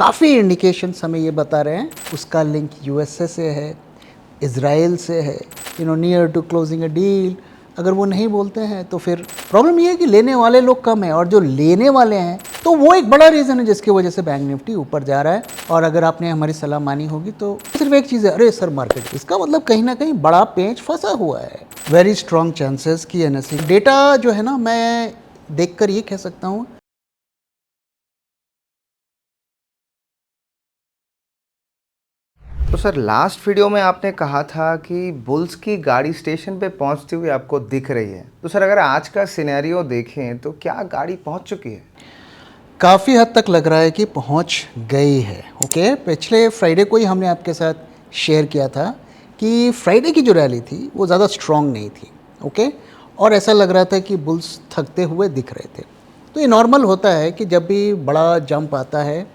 काफ़ी इंडिकेशंस हमें ये बता रहे हैं उसका लिंक यूएसए से है, इज़राइल से है, near to closing a deal. अगर वो नहीं बोलते हैं तो फिर प्रॉब्लम ये है कि लेने वाले लोग कम हैं और जो लेने वाले हैं तो वो एक बड़ा रीज़न है जिसकी वजह से बैंक निफ्टी ऊपर जा रहा है। और अगर आपने हमारी सलाह मानी होगी तो सिर्फ एक चीज़ है, अरे सर मार्केट, इसका मतलब कहीं ना कहीं बड़ा पेंच फंसा हुआ है। वेरी स्ट्रॉन्ग चांसेस कि एनएसई डेटा जो है ना, मैं देखकर ये कह सकता हूँ तो सर लास्ट वीडियो में आपने कहा था कि बुल्स की गाड़ी स्टेशन पे पहुंचती हुई आपको दिख रही है। तो सर अगर आज का सिनेरियो देखें तो क्या गाड़ी पहुंच चुकी है? काफ़ी हद तक लग रहा है कि पहुंच गई है। ओके, पिछले फ्राइडे को ही हमने आपके साथ शेयर किया था कि फ्राइडे की जो रैली थी वो ज़्यादा स्ट्रॉन्ग नहीं थी। ओके, और ऐसा लग रहा था कि बुल्स थकते हुए दिख रहे थे। तो ये नॉर्मल होता है कि जब भी बड़ा जंप आता है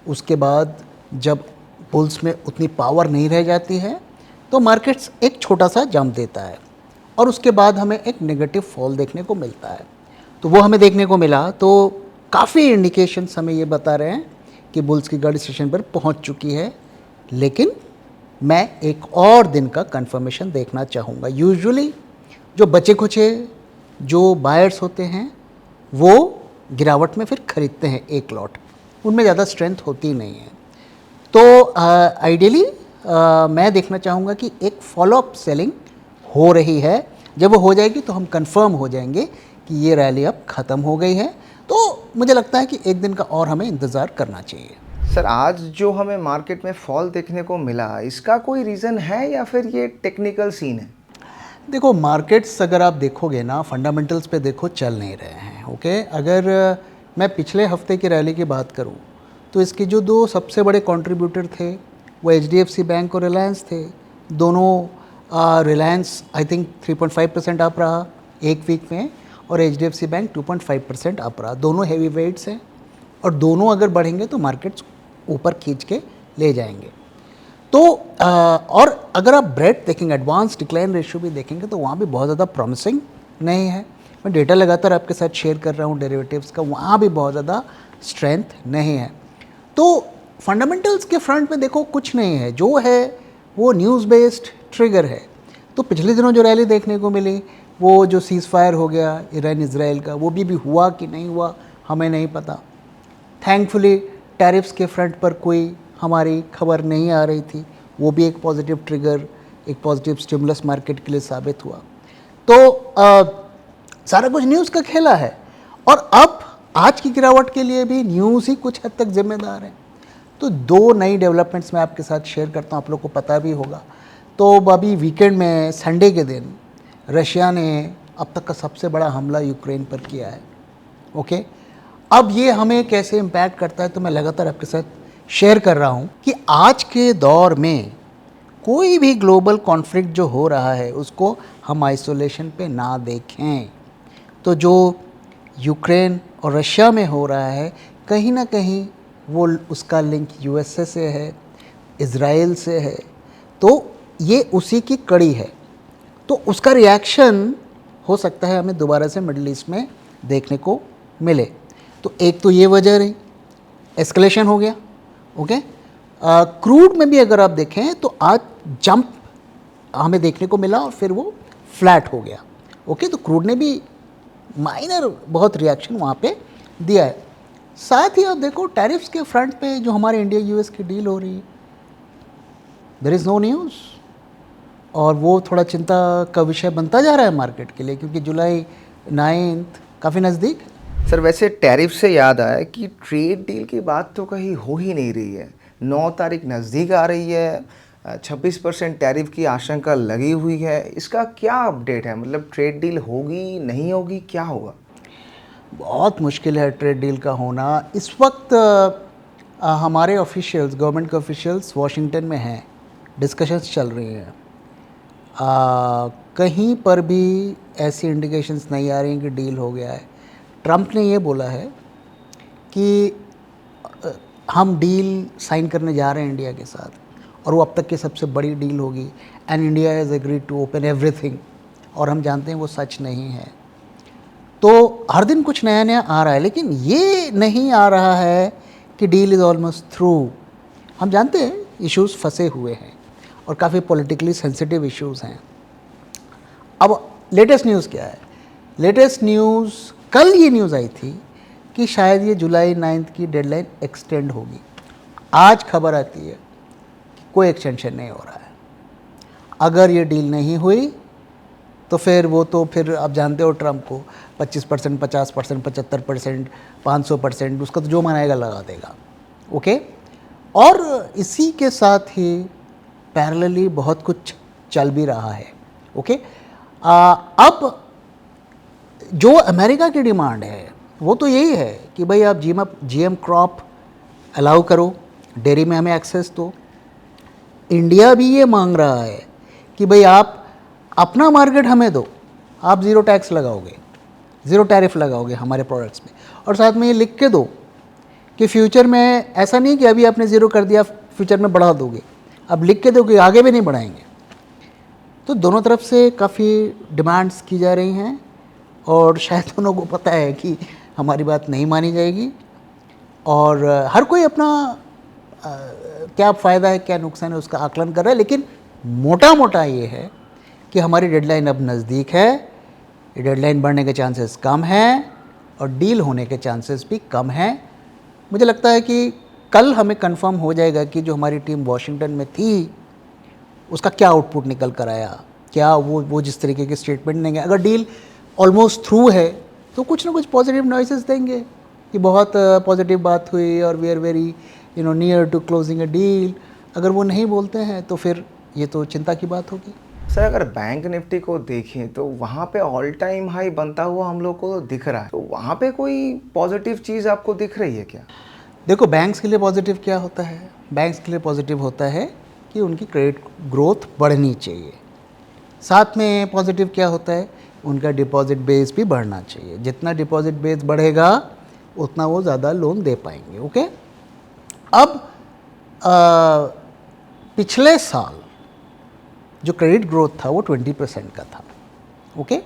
उसके बाद जब बुल्स में उतनी पावर नहीं रह जाती है तो मार्केट्स एक छोटा सा जंप देता है और उसके बाद हमें एक नेगेटिव फॉल देखने को मिलता है। तो वो हमें देखने को मिला। तो काफ़ी इंडिकेशंस हमें ये बता रहे हैं कि बुल्स की गाड़ी स्टेशन पर पहुंच चुकी है, लेकिन मैं एक और दिन का कंफर्मेशन देखना चाहूँगा। यूजुअली जो बचे खुचे जो बायर्स होते हैं वो गिरावट में फिर खरीदते हैं एक लॉट, उनमें ज़्यादा स्ट्रेंथ होती नहीं है। तो आइडियली मैं देखना चाहूँगा कि एक फॉलोअप सेलिंग हो रही है। जब वो हो जाएगी तो हम कंफर्म हो जाएंगे कि ये रैली अब ख़त्म हो गई है। तो मुझे लगता है कि एक दिन का और हमें इंतज़ार करना चाहिए। सर आज जो हमें मार्केट में फॉल देखने को मिला, इसका कोई रीज़न है या फिर ये टेक्निकल सीन है? देखो, मार्केट्स अगर आप देखोगे ना, फंडामेंटल्स पे देखो, चल नहीं रहे हैं। ओके, अगर मैं पिछले हफ्ते की रैली की बात करूं तो इसके जो दो सबसे बड़े कंट्रीब्यूटर थे वो एचडीएफसी बैंक और रिलायंस थे। दोनों रिलायंस आई थिंक 3.5% अप रहा एक वीक में और एचडीएफसी बैंक 2.5% अप रहा। दोनों हैवी वेट्स हैं और दोनों अगर बढ़ेंगे तो मार्केट्स ऊपर खींच के ले जाएंगे। तो और अगर आप ब्रेड देखेंगे, एडवांस डिक्लाइन रेशियो भी देखेंगे तो वहाँ भी बहुत ज़्यादा प्रॉमिसिंग नहीं है। मैं डेटा लगातार आपके साथ शेयर कर रहा हूँ डेरिवेटिव्स का, वहाँ भी बहुत ज़्यादा स्ट्रेंथ नहीं है। तो फंडामेंटल्स के फ्रंट में देखो कुछ नहीं है, जो है वो न्यूज़ बेस्ड ट्रिगर है। तो पिछले दिनों जो रैली देखने को मिली, वो जो सीज़ फायर हो गया ईरान इजराइल का, वो भी हुआ कि नहीं हुआ हमें नहीं पता। थैंकफुली टैरिफ्स के फ्रंट पर कोई हमारी खबर नहीं आ रही थी, वो भी एक पॉजिटिव ट्रिगर, एक पॉजिटिव स्टिमुलस मार्केट के लिए साबित हुआ। तो सारा कुछ न्यूज़ का खेला है और अब आज की गिरावट के लिए भी न्यूज़ ही कुछ हद तक जिम्मेदार है। तो दो नई डेवलपमेंट्स मैं आपके साथ शेयर करता हूँ, आप लोग को पता भी होगा। तो अभी वीकेंड में संडे के दिन रशिया ने अब तक का सबसे बड़ा हमला यूक्रेन पर किया है। ओके, अब ये हमें कैसे इम्पैक्ट करता है तो मैं लगातार आपके साथ शेयर कर रहा हूँ कि आज के दौर में कोई भी ग्लोबल कॉन्फ्लिक्ट जो हो रहा है उसको हम आइसोलेशन पे ना देखें। तो जो यूक्रेन और रशिया में हो रहा है, कहीं ना कहीं वो उसका लिंक यूएसए से है, इज़राइल से है। तो ये उसी की कड़ी है। तो उसका रिएक्शन हो सकता है हमें दोबारा से मिडिल ईस्ट में देखने को मिले। तो एक तो ये वजह रही, एस्केलेशन हो गया। ओके, क्रूड में भी अगर आप देखें तो आज जंप हमें देखने को मिला और फिर वो फ्लैट हो गया। ओके, तो क्रूड ने भी माइनर बहुत रिएक्शन वहाँ पे दिया है। साथ ही आप देखो टैरिफ्स के फ्रंट पे जो हमारे इंडिया यूएस की डील हो रही है, देयर इज़ नो न्यूज़, और वो थोड़ा चिंता का विषय बनता जा रहा है मार्केट के लिए, क्योंकि जुलाई 9 काफ़ी नज़दीक। सर वैसे टैरिफ से याद आया कि ट्रेड डील की बात तो कहीं हो ही नहीं रही है। 9 तारीख नज़दीक आ रही है, 26% टैरिफ की आशंका लगी हुई है। इसका क्या अपडेट है? मतलब ट्रेड डील होगी, नहीं होगी, क्या होगा? बहुत मुश्किल है ट्रेड डील का होना इस वक्त। हमारे ऑफिशियल्स, गवर्नमेंट के ऑफिशियल्स वाशिंगटन में हैं, डिस्कशंस चल रही हैं। कहीं पर भी ऐसी इंडिकेशंस नहीं आ रही हैं कि डील हो गया है। ट्रंप ने ये बोला है कि हम डील साइन करने जा रहे हैं इंडिया के साथ और वो अब तक की सबसे बड़ी डील होगी, and India has agreed to open everything. और हम जानते हैं वो सच नहीं है। तो हर दिन कुछ नया नया आ रहा है, लेकिन ये नहीं आ रहा है कि डील इज़ ऑलमोस्ट थ्रू। हम जानते हैं इश्यूज़ फंसे हुए हैं और काफ़ी पॉलिटिकली सेंसिटिव इश्यूज़ हैं। अब लेटेस्ट न्यूज़ क्या है? लेटेस्ट न्यूज़, कल ये न्यूज़ आई थी कि शायद ये जुलाई 9 की डेडलाइन एक्सटेंड होगी। आज खबर आती है कि कोई एक्सटेंशन नहीं हो रहा है। अगर ये डील नहीं हुई तो फिर वो तो फिर आप जानते हो ट्रम्प को 25%, 50%, 75%, 500%, उसका तो जो मनाएगा लगा देगा। ओके, और इसी के साथ ही पैरेलली बहुत कुछ चल भी रहा है। ओके, अब जो अमेरिका की डिमांड है वो तो यही है कि भाई आप जीएम क्रॉप अलाउ करो, डेयरी में हमें एक्सेस दो। इंडिया भी ये मांग रहा है कि भाई आप अपना मार्केट हमें दो, आप ज़ीरो टैक्स लगाओगे, ज़ीरो टैरिफ लगाओगे हमारे प्रोडक्ट्स में, और साथ में ये लिख के दो कि फ्यूचर में ऐसा नहीं कि अभी आपने ज़ीरो कर दिया फ्यूचर में बढ़ा दोगे, अब लिख के दो कि आगे भी नहीं बढ़ाएंगे। तो दोनों तरफ से काफ़ी डिमांड्स की जा रही हैं और शायद दोनों को पता है कि हमारी बात नहीं मानी जाएगी और हर कोई अपना क्या फ़ायदा है क्या नुकसान है उसका आकलन कर रहा है। लेकिन मोटा मोटा ये है कि हमारी डेडलाइन अब नज़दीक है, ये डेडलाइन बढ़ने के चांसेस कम हैं और डील होने के चांसेस भी कम हैं। मुझे लगता है कि कल हमें कंफर्म हो जाएगा कि जो हमारी टीम वॉशिंगटन में थी उसका क्या आउटपुट निकल कर आया, क्या वो जिस तरीके के स्टेटमेंट देंगे। अगर डील ऑलमोस्ट थ्रू है तो कुछ ना कुछ पॉजिटिव नॉइसेस देंगे कि बहुत पॉजिटिव बात हुई और we are very near to closing a deal. अगर वो नहीं बोलते हैं तो फिर ये तो चिंता की बात होगी। सर, अगर बैंक निफ्टी को देखें तो वहाँ पे ऑल टाइम हाई बनता हुआ हम लोग को दिख रहा है, तो वहाँ पे कोई पॉजिटिव चीज़ आपको दिख रही है क्या? देखो, बैंक्स के लिए पॉजिटिव क्या होता है? बैंक्स के लिए पॉजिटिव होता है कि उनकी क्रेडिट ग्रोथ बढ़नी चाहिए। साथ में पॉजिटिव क्या होता है? उनका डिपॉजिट बेस भी बढ़ना चाहिए। जितना डिपॉजिट बेस बढ़ेगा उतना वो ज़्यादा लोन दे पाएंगे। ओके, अब पिछले साल जो क्रेडिट ग्रोथ था वो 20% का था। ओके,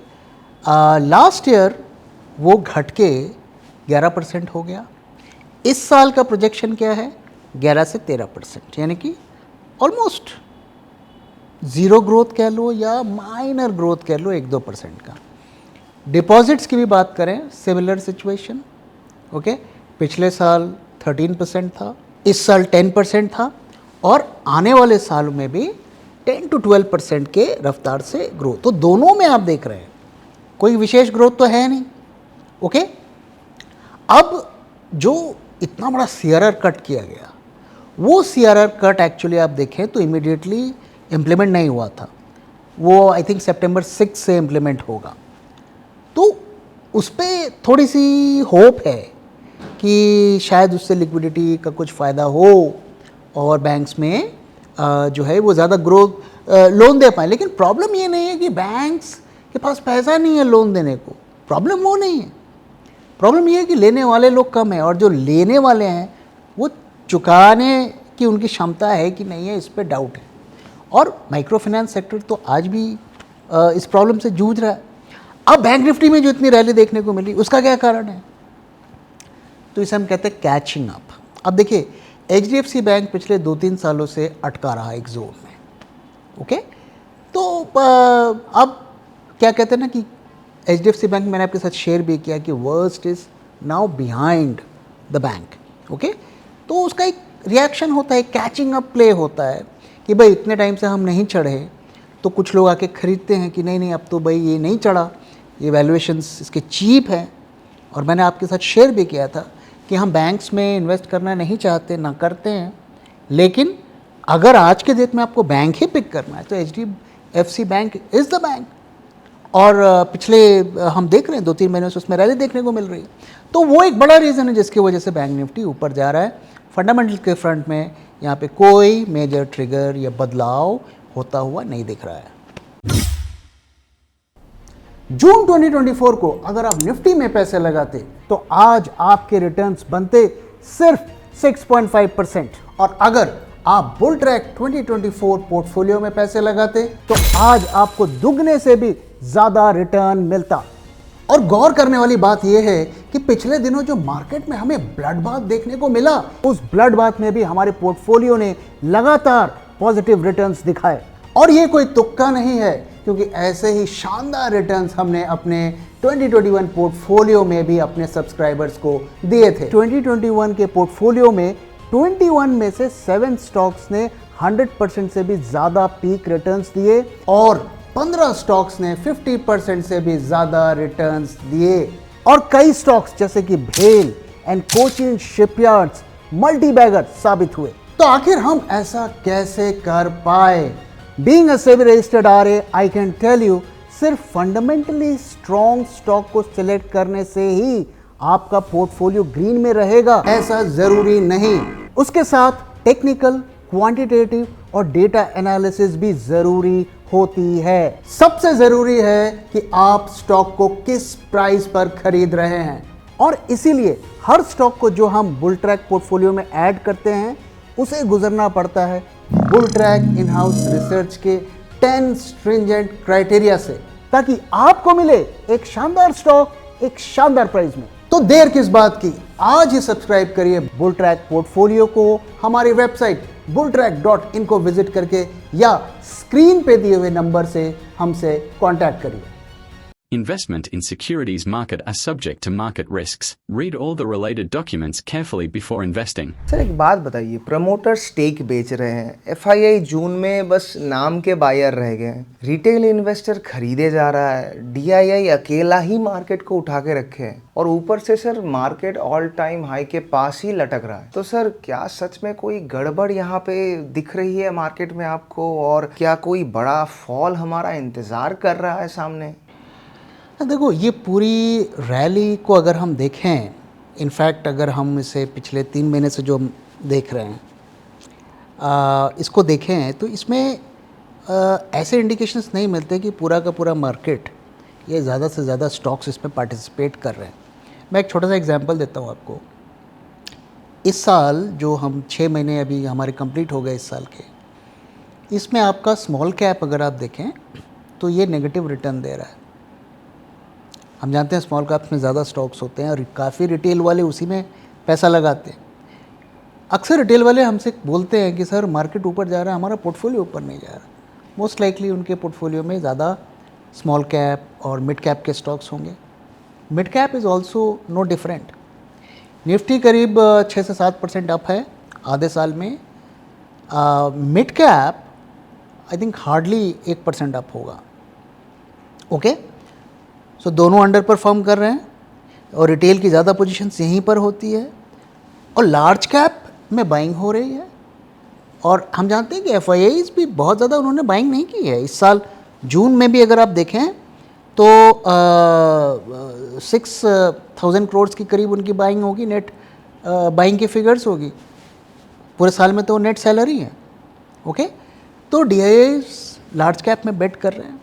लास्ट ईयर वो घट के 11% हो गया। इस साल का प्रोजेक्शन क्या है? 11 से 13%, यानी कि ऑलमोस्ट ज़ीरो ग्रोथ कह लो या माइनर ग्रोथ कह लो, 1-2% का। डिपॉजिट्स की भी बात करें, सिमिलर सिचुएशन। ओके, पिछले साल 13% था, इस साल 10% था और आने वाले सालों में भी 10 to 12% के रफ्तार से ग्रोथ। तो दोनों में आप देख रहे हैं कोई विशेष ग्रोथ तो है नहीं। ओके, अब जो इतना बड़ा सीआरआर कट किया गया, वो सीआरआर कट एक्चुअली आप देखें तो इमीडिएटली इम्प्लीमेंट नहीं हुआ था। वो आई थिंक सितंबर 6 से इम्प्लीमेंट होगा। तो उस पर थोड़ी सी होप है कि शायद उससे लिक्विडिटी का कुछ फ़ायदा हो और बैंक्स में जो है वो ज़्यादा ग्रोथ लोन दे पाए। लेकिन प्रॉब्लम ये नहीं है कि बैंक्स के पास पैसा नहीं है लोन देने को, प्रॉब्लम वो नहीं है। प्रॉब्लम ये है कि लेने वाले लोग कम हैं और जो लेने वाले हैं वो चुकाने की उनकी क्षमता है कि नहीं है, इस पर डाउट है। और माइक्रो फाइनेंस सेक्टर तो आज भी इस प्रॉब्लम से जूझ रहा है। अब बैंक निफ्टी में जो इतनी रैली देखने को मिली उसका क्या कारण है? तो इसे हम कहते हैं कैचिंग अप। अब देखिए, एचडीएफसी बैंक पिछले 2-3 सालों से अटका रहा एक जोन में। ओके, तो अब क्या कहते हैं ना कि एचडीएफसी बैंक, मैंने आपके साथ शेयर भी किया कि worst is now behind the bank. Okay, तो उसका एक रिएक्शन होता है, कैचिंग अप प्ले होता है कि भाई इतने टाइम से हम नहीं चढ़े, तो कुछ लोग आके ख़रीदते हैं कि नहीं नहीं अब तो भाई ये नहीं चढ़ा, ये वैल्यूएशंस इसके चीप हैं। और मैंने आपके साथ शेयर भी किया था कि हम बैंक्स में इन्वेस्ट करना नहीं चाहते, ना करते हैं, लेकिन अगर आज के डेट में आपको बैंक ही पिक करना है तो HDFC bank is the bank. और पिछले हम देख रहे हैं 2-3 महीनों से उसमें रैली देखने को मिल रही है। तो वो एक बड़ा रीज़न है जिसकी वजह से बैंक निफ्टी ऊपर जा रहा है। फंडामेंटल के फ्रंट में यहाँ पे कोई मेजर ट्रिगर या बदलाव होता हुआ नहीं दिख रहा है। जून 2024 को अगर आप निफ्टी में पैसे लगाते तो आज आपके रिटर्न्स बनते सिर्फ 6.5%, और अगर आप बुल ट्रैक 2024 पोर्टफोलियो में पैसे लगाते तो आज आपको दुगने से भी ज्यादा रिटर्न मिलता। और गौर करने वाली बात यह है कि पिछले दिनों जो मार्केट में हमें ब्लड बाथ देखने को मिला, उस ब्लड बाथ में भी हमारे पोर्टफोलियो ने लगातार पॉजिटिव रिटर्न्स दिखाए। और ये कोई तुक्का नहीं है, क्योंकि ऐसे ही शानदार रिटर्न्स हमने अपने 2021 पोर्टफोलियो में भी अपने सब्सक्राइबर्स को दिए थे। 2021 के पोर्टफोलियो में 21 में से 7 स्टॉक्स ने 100% से भी ज़्यादा पीक रिटर्न्स दिए और 15 स्टॉक्स ने 50% से भी ज़्यादा रिटर्न्स दिए। और कई स्टॉक्स जैसे कि भेल एंड कोचिन शिपयार्ड्स मल्टीबैगर साबित हुए। तो आखिर हम ऐसा कैसे कर पाए? Being a SEBI registered RA, I can tell you, सिर्फ फंडामेंटली स्ट्रॉन्ग स्टॉक को सिलेक्ट करने से ही आपका पोर्टफोलियो ग्रीन में रहेगा, ऐसा जरूरी नहीं। उसके साथ टेक्निकल, क्वांटिटेटिव और डेटा एनालिसिस भी जरूरी होती है। सबसे जरूरी है कि आप स्टॉक को किस प्राइस पर खरीद रहे हैं, और इसीलिए हर स्टॉक को जो हम बुल ट्रैक पोर्टफोलियो में ऐड करते हैं उसे गुजरना पड़ता है bull track in house research के 10 स्ट्रिंजेंट क्राइटेरिया से, ताकि आपको मिले एक शानदार स्टॉक एक शानदार प्राइस में। तो देर किस बात की, आज ही सब्सक्राइब करिए बुल ट्रैक पोर्टफोलियो को हमारी वेबसाइट bulltrack.in को विजिट करके, या स्क्रीन पे दिए हुए नंबर से हमसे कांटेक्ट करिए। Investment in securities market are subject to market risks. Read all the related documents carefully before investing. Sir एक बात बताइए, प्रमोटर स्टेक बेच रहे हैं, एफआईआई जून में बस नाम के बायर रह गए, रिटेल इन्वेस्टर खरीदे जा रहा है, डीआईआई अकेला ही मार्केट को उठा के रखे है, और ऊपर से sir market all time high के पास ही लटक रहा है। तो सर क्या सच में कोई गड़बड़ यहाँ पे दिख रही है मार्केट में आपको, और क्या कोई बड़ा फॉल हमारा इंतजार कर रहा है सामने? देखो, ये पूरी रैली को अगर हम देखें, इनफैक्ट अगर हम इसे पिछले 3 महीने से जो हम देख रहे हैं इसको देखें, तो इसमें ऐसे इंडिकेशंस नहीं मिलते कि पूरा का पूरा मार्केट ये ज़्यादा से ज़्यादा स्टॉक्स इसमें पार्टिसिपेट कर रहे हैं। मैं एक छोटा सा एग्जांपल देता हूँ आपको। इस साल जो हम 6 महीने अभी हमारे कंप्लीट हो गए इस साल के, इसमें आपका स्मॉल कैप अगर आप देखें तो ये नेगेटिव रिटर्न दे रहा है। हम जानते हैं स्मॉल कैप्स में ज़्यादा स्टॉक्स होते हैं और काफ़ी रिटेल वाले उसी में पैसा लगाते हैं। अक्सर रिटेल वाले हमसे बोलते हैं कि सर मार्केट ऊपर जा रहा है, हमारा पोर्टफोलियो ऊपर नहीं जा रहा। मोस्ट लाइकली उनके पोर्टफोलियो में ज़्यादा स्मॉल कैप और मिड कैप के स्टॉक्स होंगे। Mid cap is also no different. Nifty करीब 6 से 7% अप है आधे साल में। Mid cap I think hardly 1% up होगा। ओके, सो दोनों अंडर परफॉर्म कर रहे हैं, और रिटेल की ज़्यादा पोजीशंस यहीं पर होती है, और लार्ज कैप में बाइंग हो रही है। और हम जानते हैं कि एफआईआईज भी बहुत ज़्यादा उन्होंने बाइंग नहीं की है इस साल। जून में भी अगर आप देखें तो 6,000 करोड़ के करीब उनकी बाइंग होगी, नेट बाइंग की फिगर्स होगी। पूरे साल में तो नेट सैलरी है। ओके, तो डीआईआईज लार्ज कैप में बेट कर रहे हैं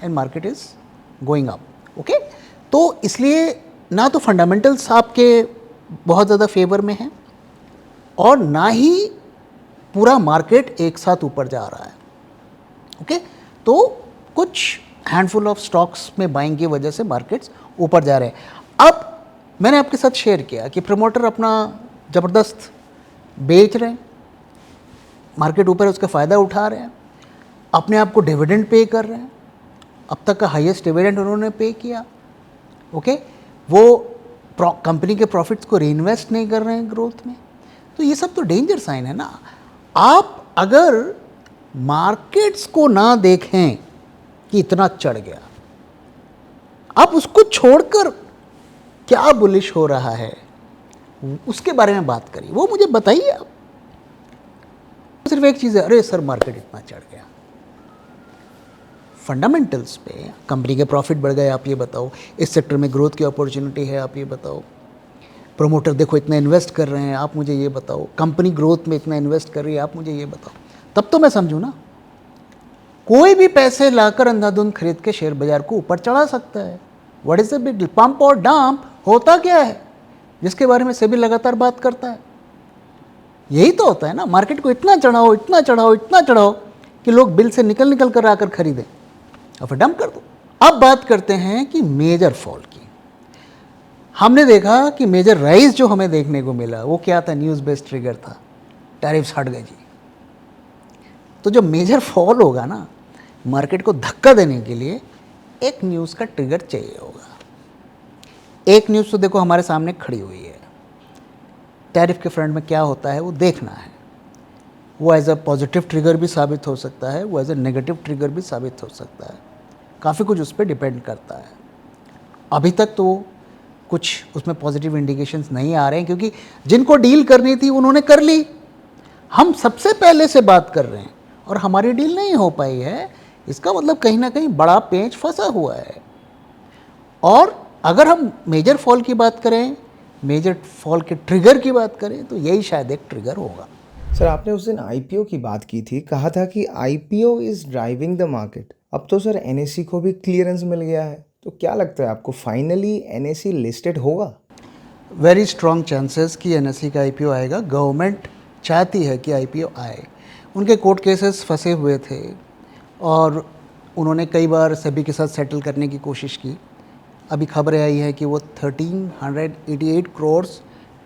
and market is going up. Okay, तो इसलिए ना तो फंडामेंटल्स आपके बहुत ज़्यादा फेवर में हैं, और ना ही पूरा मार्केट एक साथ ऊपर जा रहा है। ओके, तो कुछ हैंडफुल ऑफ स्टॉक्स में बाइंग की वजह से मार्केट्स ऊपर जा रहे हैं। अब मैंने आपके साथ शेयर किया कि प्रमोटर अपना ज़बरदस्त बेच रहे हैं, मार्केट ऊपर उसका फ़ायदा उठा रहे हैं, अपने आप को डिविडेंड पे कर रहे हैं। अब तक का हाईएस्ट डिविडेंड उन्होंने पे किया। ओके, वो कंपनी के प्रॉफिट्स को रीइन्वेस्ट नहीं कर रहे हैं ग्रोथ में। तो ये सब तो डेंजर साइन है ना। आप अगर मार्केट्स को ना देखें कि इतना चढ़ गया, आप उसको छोड़कर क्या बुलिश हो रहा है उसके बारे में बात करिए, वो मुझे बताइए आप। सिर्फ एक चीज़ है, अरे सर मार्केट इतना चढ़ गया। फंडामेंटल्स पे कंपनी के प्रॉफिट बढ़ गए, आप ये बताओ। इस सेक्टर में ग्रोथ की अपॉर्चुनिटी है, आप ये बताओ। प्रोमोटर देखो इतना इन्वेस्ट कर रहे हैं, आप मुझे ये बताओ। कंपनी ग्रोथ में इतना इन्वेस्ट कर रही है, आप मुझे ये बताओ। तब तो मैं समझूँ ना। कोई भी पैसे लाकर अंधाधुंध खरीद के शेयर बाजार को ऊपर चढ़ा सकता है। What is the big deal? Pump और डंप होता क्या है, जिसके बारे में सेबी लगातार बात करता है? यही तो होता है ना। मार्केट को इतना चढ़ाओ, इतना चढ़ाओ, इतना चढ़ाओ कि लोग बिल से निकल कर आकर खरीदें और फिर डंप कर दो। अब बात करते हैं कि मेजर फॉल की। हमने देखा कि मेजर राइज जो हमें देखने को मिला वो क्या था, न्यूज़ बेस्ड ट्रिगर था, टैरिफ्स हट गए जी। तो जब मेजर फॉल होगा ना, मार्केट को धक्का देने के लिए एक न्यूज़ का ट्रिगर चाहिए होगा। एक न्यूज़ तो देखो हमारे सामने खड़ी हुई है, टैरिफ के फ्रंट में क्या होता है वो देखना है। वो एज अ पॉजिटिव ट्रिगर भी साबित हो सकता है, वो एज अ नेगेटिव ट्रिगर भी साबित हो सकता है, काफ़ी कुछ उस पर डिपेंड करता है। अभी तक तो कुछ उसमें पॉजिटिव इंडिकेशंस नहीं आ रहे हैं, क्योंकि जिनको डील करनी थी उन्होंने कर ली। हम सबसे पहले से बात कर रहे हैं और हमारी डील नहीं हो पाई है, इसका मतलब कहीं ना कहीं बड़ा पेंच फंसा हुआ है। और अगर हम मेजर फॉल की बात करें, मेजर फॉल के ट्रिगर की बात करें, तो यही शायद एक ट्रिगर होगा। सर, आपने उस दिन आईपीओ की बात की थी, कहा था कि IPO is driving the market. अब तो सर एनएसई को भी क्लियरेंस मिल गया है, तो क्या लगता है आपको, फाइनली एनएसई लिस्टेड होगा? वेरी स्ट्रॉन्ग चांसेस कि एनएसई का आईपीओ आएगा। गवर्नमेंट चाहती है कि आईपीओ आए। उनके कोर्ट केसेस फंसे हुए थे और उन्होंने कई बार सेबी के साथ सेटल करने की कोशिश की। अभी खबरें आई है कि वो 1388 करोड़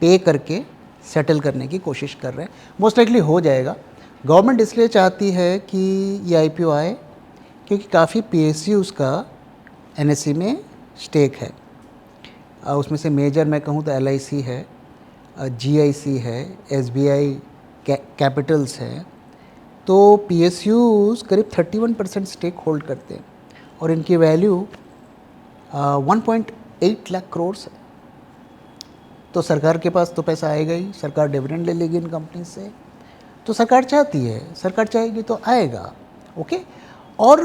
पे करके सेटल करने की कोशिश कर रहे हैं। मोस्ट लाइकली हो जाएगा। गवर्नमेंट इसलिए चाहती है कि ये आईपीओ आए क्योंकि काफ़ी पीएसयूज़ का एनएसई में स्टेक है। उसमें से मेजर मैं कहूँ तो एलआईसी है, जीआईसी है, एसबीआई कैपिटल्स है। तो पीएसयूज़ करीब 31% स्टेक होल्ड करते हैं और इनकी वैल्यू 1.8 लाख करोड़ है। तो सरकार के पास तो पैसा आएगा ही, सरकार डिविडेंड ले लेगी इन कंपनी से। तो सरकार चाहती है, सरकार चाहेगी तो आएगा। ओके। और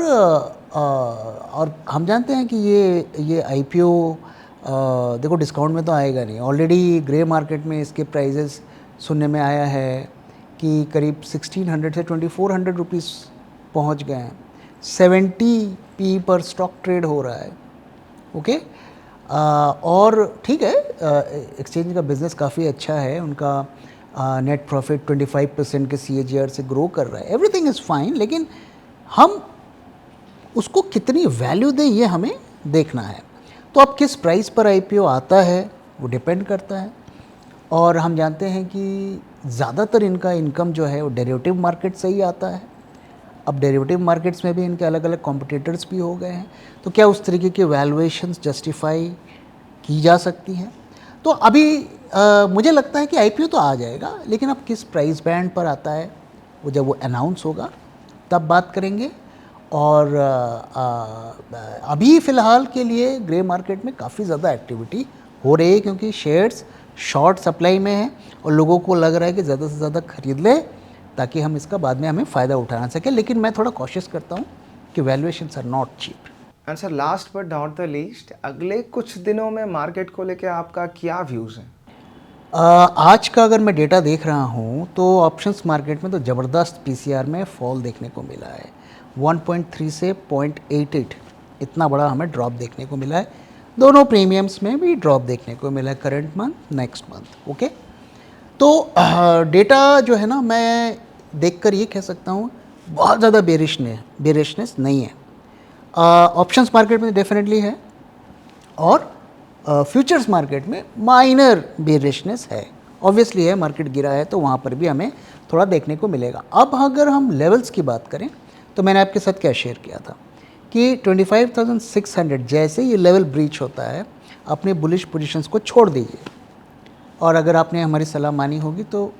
हम जानते हैं कि ये आईपीओ देखो डिस्काउंट में तो आएगा नहीं। ऑलरेडी ग्रे मार्केट में इसके प्राइजेस सुनने में आया है कि करीब 1600 से 2400 रुपीज़ पहुँच गए हैं। 70 पी पर स्टॉक ट्रेड हो रहा है। ओके। और ठीक है, एक्सचेंज का बिज़नेस काफ़ी अच्छा है। उनका नेट प्रॉफिट 25% के CAGR से ग्रो कर रहा है। एवरीथिंग इज़ फाइन, लेकिन हम उसको कितनी वैल्यू दें ये हमें देखना है। तो अब किस प्राइस पर आईपीओ आता है वो डिपेंड करता है। और हम जानते हैं कि ज़्यादातर इनका इनकम जो है वो डेरिवेटिव मार्केट से ही आता है। अब डेरिवेटिव मार्केट्स में भी इनके अलग अलग कॉम्पिटिटर्स भी हो गए हैं। तो क्या उस तरीके की वैल्यूएशंस जस्टिफाई की जा सकती हैं? तो अभी मुझे लगता है कि आईपीओ तो आ जाएगा, लेकिन अब किस प्राइस बैंड पर आता है वो जब वो अनाउंस होगा तब बात करेंगे। और अभी फ़िलहाल के लिए ग्रे मार्केट में काफ़ी ज़्यादा एक्टिविटी हो रही है, क्योंकि शेयर्स शॉर्ट सप्लाई में हैं और लोगों को लग रहा है कि ज़्यादा से ज़्यादा खरीद लें ताकि हम इसका बाद में हमें फ़ायदा उठाना सकें। लेकिन मैं थोड़ा कोशिश करता हूँ कि valuations are not cheap. And sir, last but not the least, अगले कुछ दिनों में मार्केट को लेकर आपका क्या व्यूज़ है? आज का अगर मैं डेटा देख रहा हूँ तो ऑप्शंस मार्केट में तो ज़बरदस्त पीसीआर में फॉल देखने को मिला है। 1.3 से 0.88 इतना बड़ा हमें ड्रॉप देखने को मिला है। दोनों प्रीमियम्स में भी ड्रॉप देखने को मिला है, current month next month. Okay. तो डेटा जो है ना, मैं देखकर ये कह सकता हूँ बहुत ज़्यादा बेरिशनेस नहीं है। ऑप्शंस मार्केट में डेफिनेटली है और फ्यूचर्स मार्केट में माइनर बेरिशनेस है। ऑब्वियसली है, मार्केट गिरा है तो वहाँ पर भी हमें थोड़ा देखने को मिलेगा। अब अगर हम लेवल्स की बात करें तो मैंने आपके साथ क्या शेयर किया था कि 25,600 जैसे ये लेवल ब्रीच होता है, अपने बुलिश पोजीशंस को छोड़ दीजिए और अगर आपने हमारी सलाह मानी होगी तो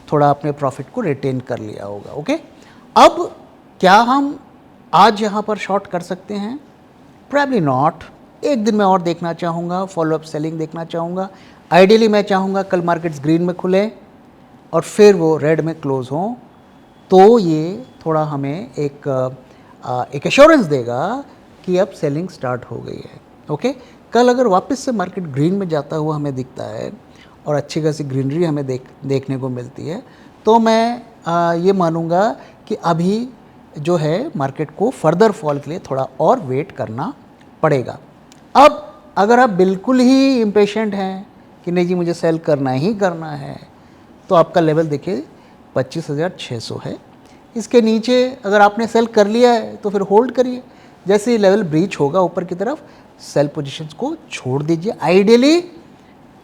थोड़ा अपने प्रॉफिट को रिटेन कर लिया होगा। ओके। अब क्या हम आज यहाँ पर शॉर्ट कर सकते हैं? Probably not. एक दिन मैं और देखना चाहूँगा, फॉलोअप सेलिंग देखना चाहूँगा। आइडियली मैं चाहूँगा कल मार्केट्स ग्रीन में खुले और फिर वो रेड में क्लोज हों, तो ये थोड़ा हमें एक एश्योरेंस देगा कि अब सेलिंग स्टार्ट हो गई है। ओके। कल अगर वापस से मार्केट ग्रीन में जाता हुआ हमें दिखता है और अच्छी खासी ग्रीनरी हमें देखने को मिलती है, तो मैं ये मानूंगा कि अभी जो है मार्केट को फर्दर फॉल के लिए थोड़ा और वेट करना पड़ेगा। अब अगर आप बिल्कुल ही इम्पेशेंट हैं कि नहीं जी मुझे सेल करना ही करना है, तो आपका लेवल देखिए 25,600 है। इसके नीचे अगर आपने सेल कर लिया है तो फिर होल्ड करिए। जैसे ही लेवल ब्रीच होगा ऊपर की तरफ सेल पोजीशंस को छोड़ दीजिए। आइडियली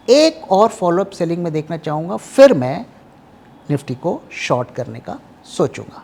एक और फॉलोअप सेलिंग में देखना चाहूँगा, फिर मैं निफ्टी को शॉर्ट करने का सोचूंगा।